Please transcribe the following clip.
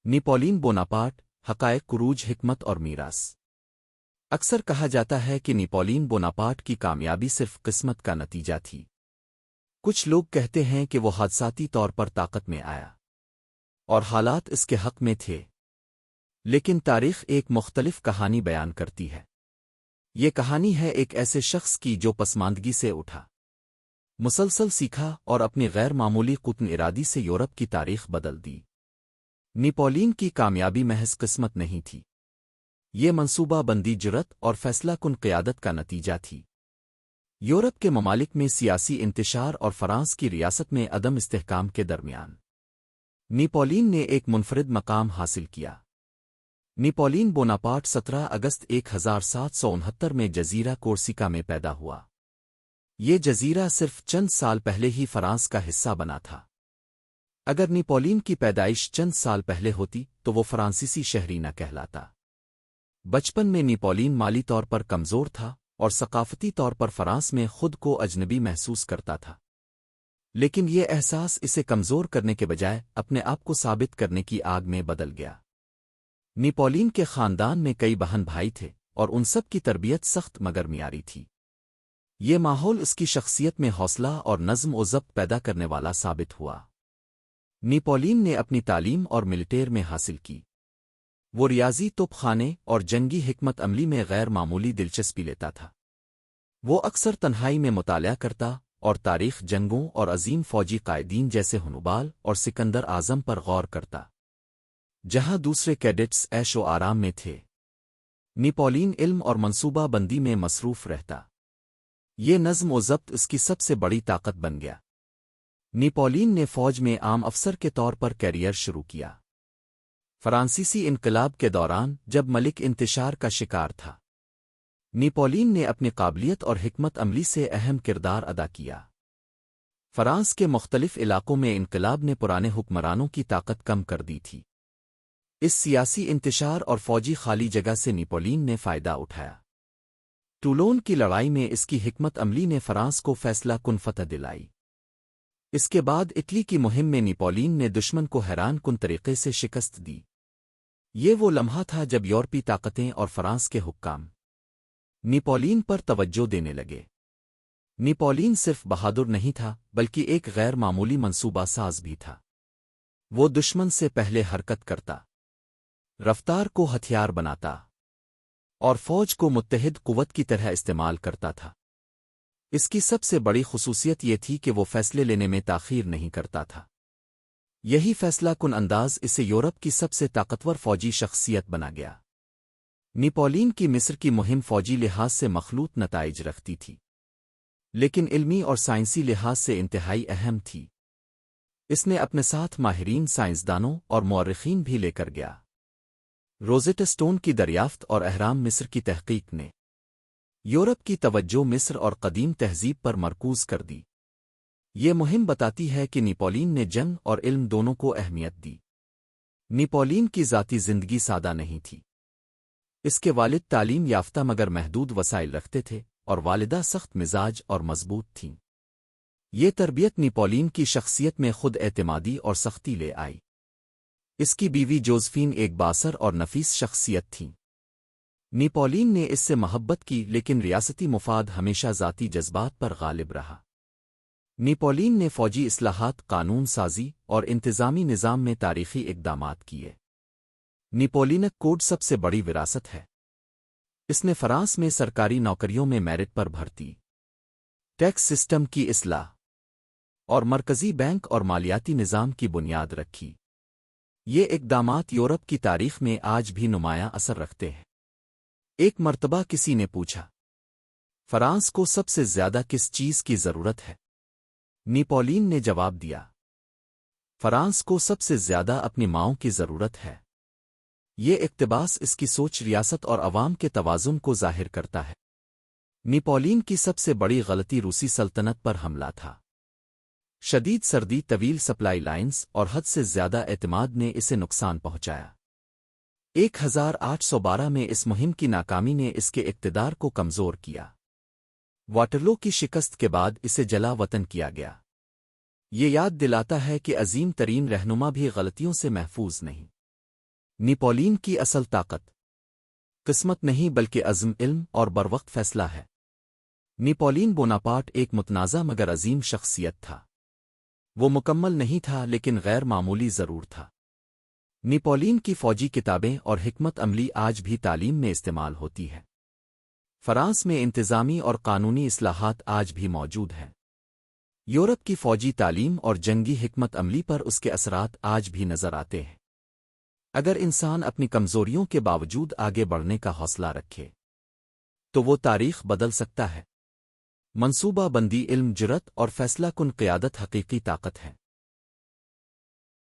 Napoleon Bonaparte حقائق عروج حکمت اور میراث اکثر کہا جاتا ہے کہ نیپولین بوناپارٹ کی کامیابی صرف قسمت کا نتیجہ تھی۔ کچھ لوگ کہتے ہیں کہ وہ حادثاتی طور پر طاقت میں آیا اور حالات اس کے حق میں تھے، لیکن تاریخ ایک مختلف کہانی بیان کرتی ہے۔ یہ کہانی ہے ایک ایسے شخص کی جو پسماندگی سے اٹھا، مسلسل سیکھا اور اپنی غیر معمولی قطن ارادی سے یورپ کی تاریخ بدل دی۔ نیپولین کی کامیابی محض قسمت نہیں تھی، یہ منصوبہ بندی جرت اور فیصلہ کن قیادت کا نتیجہ تھی۔ یورپ کے ممالک میں سیاسی انتشار اور فرانس کی ریاست میں عدم استحکام کے درمیان نیپولین نے ایک منفرد مقام حاصل کیا۔ نیپولین بوناپارٹ 17 اگست 1769 میں جزیرہ کورسیکا میں پیدا ہوا۔ یہ جزیرہ صرف چند سال پہلے ہی فرانس کا حصہ بنا تھا۔ اگر نیپولین کی پیدائش چند سال پہلے ہوتی تو وہ فرانسیسی شہری نہ کہلاتا۔ بچپن میں نیپولین مالی طور پر کمزور تھا اور ثقافتی طور پر فرانس میں خود کو اجنبی محسوس کرتا تھا، لیکن یہ احساس اسے کمزور کرنے کے بجائے اپنے آپ کو ثابت کرنے کی آگ میں بدل گیا۔ نیپولین کے خاندان میں کئی بہن بھائی تھے اور ان سب کی تربیت سخت مگر معیاری تھی۔ یہ ماحول اس کی شخصیت میں حوصلہ اور نظم و ضبط پیدا کرنے والا ثابت ہوا۔ نیپولین نے اپنی تعلیم اور ملٹیر میں حاصل کی۔ وہ ریاضی، توپ خانے اور جنگی حکمت عملی میں غیر معمولی دلچسپی لیتا تھا۔ وہ اکثر تنہائی میں مطالعہ کرتا اور تاریخ، جنگوں اور عظیم فوجی قائدین جیسے ہنوبال اور سکندر اعظم پر غور کرتا، جہاں دوسرے کیڈٹس عیش و آرام میں تھے۔ نیپولین علم اور منصوبہ بندی میں مصروف رہتا۔ یہ نظم و ضبط اس کی سب سے بڑی طاقت بن گیا۔ نیپولین نے فوج میں عام افسر کے طور پر کیریئر شروع کیا۔ فرانسیسی انقلاب کے دوران جب ملک انتشار کا شکار تھا، نیپولین نے اپنی قابلیت اور حکمت عملی سے اہم کردار ادا کیا۔ فرانس کے مختلف علاقوں میں انقلاب نے پرانے حکمرانوں کی طاقت کم کر دی تھی۔ اس سیاسی انتشار اور فوجی خالی جگہ سے نیپولین نے فائدہ اٹھایا۔ ٹولون کی لڑائی میں اس کی حکمت عملی نے فرانس کو فیصلہ کن فتح دلائی۔ اس کے بعد اٹلی کی مہم میں نیپولین نے دشمن کو حیران کن طریقے سے شکست دی۔ یہ وہ لمحہ تھا جب یورپی طاقتیں اور فرانس کے حکام نیپولین پر توجہ دینے لگے۔ نیپولین صرف بہادر نہیں تھا بلکہ ایک غیر معمولی منصوبہ ساز بھی تھا۔ وہ دشمن سے پہلے حرکت کرتا، رفتار کو ہتھیار بناتا اور فوج کو متحد قوت کی طرح استعمال کرتا تھا۔ اس کی سب سے بڑی خصوصیت یہ تھی کہ وہ فیصلے لینے میں تاخیر نہیں کرتا تھا۔ یہی فیصلہ کن انداز اسے یورپ کی سب سے طاقتور فوجی شخصیت بنا گیا۔ نیپولین کی مصر کی مہم فوجی لحاظ سے مخلوط نتائج رکھتی تھی، لیکن علمی اور سائنسی لحاظ سے انتہائی اہم تھی۔ اس نے اپنے ساتھ ماہرین سائنسدانوں اور مورخین بھی لے کر گیا۔ روزیٹا سٹون کی دریافت اور اہرام مصر کی تحقیق نے یورپ کی توجہ مصر اور قدیم تہذیب پر مرکوز کر دی۔ یہ مہم بتاتی ہے کہ نیپولین نے جنگ اور علم دونوں کو اہمیت دی۔ نیپولین کی ذاتی زندگی سادہ نہیں تھی۔ اس کے والد تعلیم یافتہ مگر محدود وسائل رکھتے تھے اور والدہ سخت مزاج اور مضبوط تھیں۔ یہ تربیت نیپولین کی شخصیت میں خود اعتمادی اور سختی لے آئی۔ اس کی بیوی جوزفین ایک بااثر اور نفیس شخصیت تھیں۔ نیپولین نے اس سے محبت کی، لیکن ریاستی مفاد ہمیشہ ذاتی جذبات پر غالب رہا۔ نیپولین نے فوجی اصلاحات، قانون سازی اور انتظامی نظام میں تاریخی اقدامات کیے۔ نیپولینک کوڈ سب سے بڑی وراثت ہے۔ اس نے فرانس میں سرکاری نوکریوں میں میرٹ پر بھرتی، ٹیکس سسٹم کی اصلاح اور مرکزی بینک اور مالیاتی نظام کی بنیاد رکھی۔ یہ اقدامات یورپ کی تاریخ میں آج بھی نمایاں اثر رکھتے ہیں۔ ایک مرتبہ کسی نے پوچھا، فرانس کو سب سے زیادہ کس چیز کی ضرورت ہے؟ نیپولین نے جواب دیا، فرانس کو سب سے زیادہ اپنی ماؤں کی ضرورت ہے۔ یہ اقتباس اس کی سوچ، ریاست اور عوام کے توازن کو ظاہر کرتا ہے۔ نیپولین کی سب سے بڑی غلطی روسی سلطنت پر حملہ تھا۔ شدید سردی، طویل سپلائی لائنز اور حد سے زیادہ اعتماد نے اسے نقصان پہنچایا۔ 1812 میں اس مہم کی ناکامی نے اس کے اقتدار کو کمزور کیا۔ واٹرلو کی شکست کے بعد اسے جلا وطن کیا گیا۔ یہ یاد دلاتا ہے کہ عظیم ترین رہنما بھی غلطیوں سے محفوظ نہیں۔ نیپولین کی اصل طاقت قسمت نہیں بلکہ عزم، علم اور بروقت فیصلہ ہے۔ نیپولین بوناپارٹ ایک متنازع مگر عظیم شخصیت تھا۔ وہ مکمل نہیں تھا لیکن غیر معمولی ضرور تھا۔ نیپولین کی فوجی کتابیں اور حکمت عملی آج بھی تعلیم میں استعمال ہوتی ہے۔ فرانس میں انتظامی اور قانونی اصلاحات آج بھی موجود ہیں۔ یورپ کی فوجی تعلیم اور جنگی حکمت عملی پر اس کے اثرات آج بھی نظر آتے ہیں۔ اگر انسان اپنی کمزوریوں کے باوجود آگے بڑھنے کا حوصلہ رکھے تو وہ تاریخ بدل سکتا ہے۔ منصوبہ بندی، علم، جرت اور فیصلہ کن قیادت حقیقی طاقت ہے۔